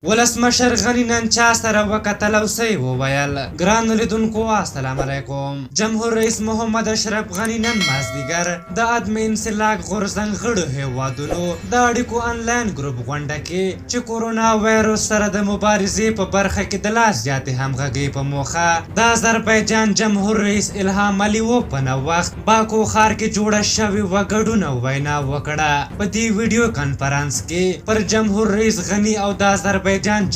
ولسمشر غني نن چا سره وکتل او سی وویل ګرانو لیدونکو السلام علیکم. جمهور رئیس محمد اشرف غني نن مازدیګر د ادمې انسلاک غورځنګ غړو هیوادونو د اړیکو انلاین ګروپ غونډه کې چې کورونا وایرس سره د مبارزې په برخه کې د لاس زیاتې همغږۍ په موخه د آذربایجان جمهور رئیس الهام علیوف په نو وخت باکو ښار کې جوړه شوې وګړونه وینا وکړه. په دې ویډیو کانفرنس کې پر جمهور رئیس غني او د آذربایجان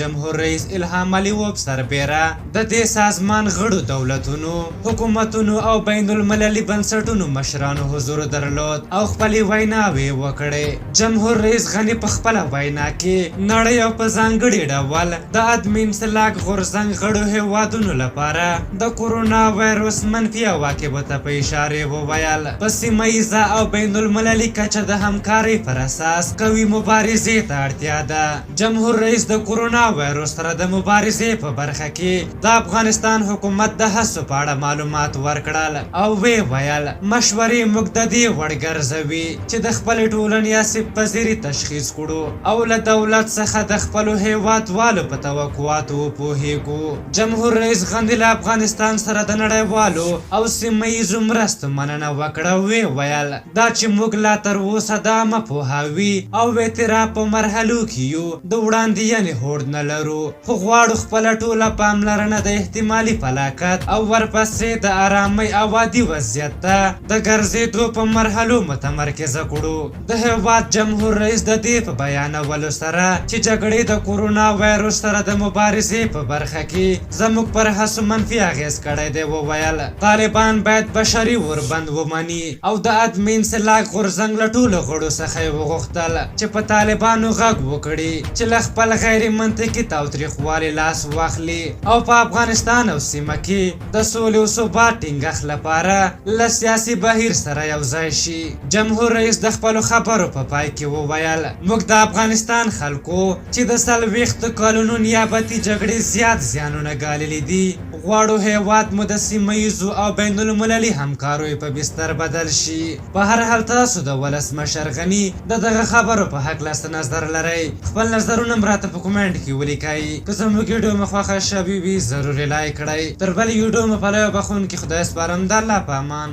جمهور رئیس الهام علیوف سربیره د دې سازمان غړو دولتونو حکومتونو او بین المللي بنسټونو مشرانو حضور درلود او خپلې ویناوې وکړې. جمهور رئیس غني په خپله وینا کې نړۍ او په ځانګړي ډول د ادمې انسلاک غورځنګ غړو هیوادونو لپاره د کورونا وایرس منفي عواقبو ته په اشارې وویل په سیمه ییزه او بین المللي کچه د همکارۍ پر اساس قوي مبارزې ته اړتیا ده. جمهور رئیس د کورونا وایرس سره د مبارزې په برخه کې د افغانستان حکومت د هڅو په اړه معلومات ورکړل او وی ویل مشورې موږ د دې وړ ګرځوي چې د خپلې ټولنې آسیب پذیري تشخیص کړو او له دولت څخه د خپلو هیوادوالو په توقعاتو وپوهیږو. جمهور رئیس غني له افغانستان سره د نړیوالو او سیمه ییزو مرستو مننه وکړه. وی ویل دا چې موږ لا تر اوسه د عامه پوهاوي او اعتراف په مرحلو کې یو د وړاندې هوډ نه لرو خو غواړو خپله ټوله پاملرنه د احتمالي فلاکت او ورپسې د آرامۍ او عادي وضعیت ته د ګرځېدو په مرحلو متمرکزه کړو. د هېواد جمهور رئیس د دې په بیانولو سره چې جګړې د کورونا وایرس سره د مبارزې په برخه کې زموږ پر هڅو منفي اغېز کړی دی وویل طالبان باید بشري وربند ومني او د ادمې انسلاک غورځنګ له ټولو غړو څخه یې وغوښتل چې په طالبانو غږ وکړي چې له خپل غیر منطقي تاوتریخوالي لاس واخلي او په افغانستان او سیمه کې د سولې او ثبات ټینګښت لپاره له سیاسي بهیر سره یو ځای شي. جمهور رئیس د خپلو خبرو په پای کې وویل موږ د افغانستان خلکو چې د 40 کلونو نیابتي جګړې زیات زیانونه ګاللي دي غواړو هیواد مو د سیمه ییزو او بین المللي همکاریو په بستر بدل شي. په هر حال تاسو د ولسمشر غني د دغه خبرو په هکله څه نظر لرئ؟ خپل نظرونه راته په کومنټ کې ولیکئ. که زموږ ویډیو مو خوښه شوې وي ضروري لایک کړئ. تر بلې ویډیو مو په لویه بخښونکي خدای سپارم. د الله په امان.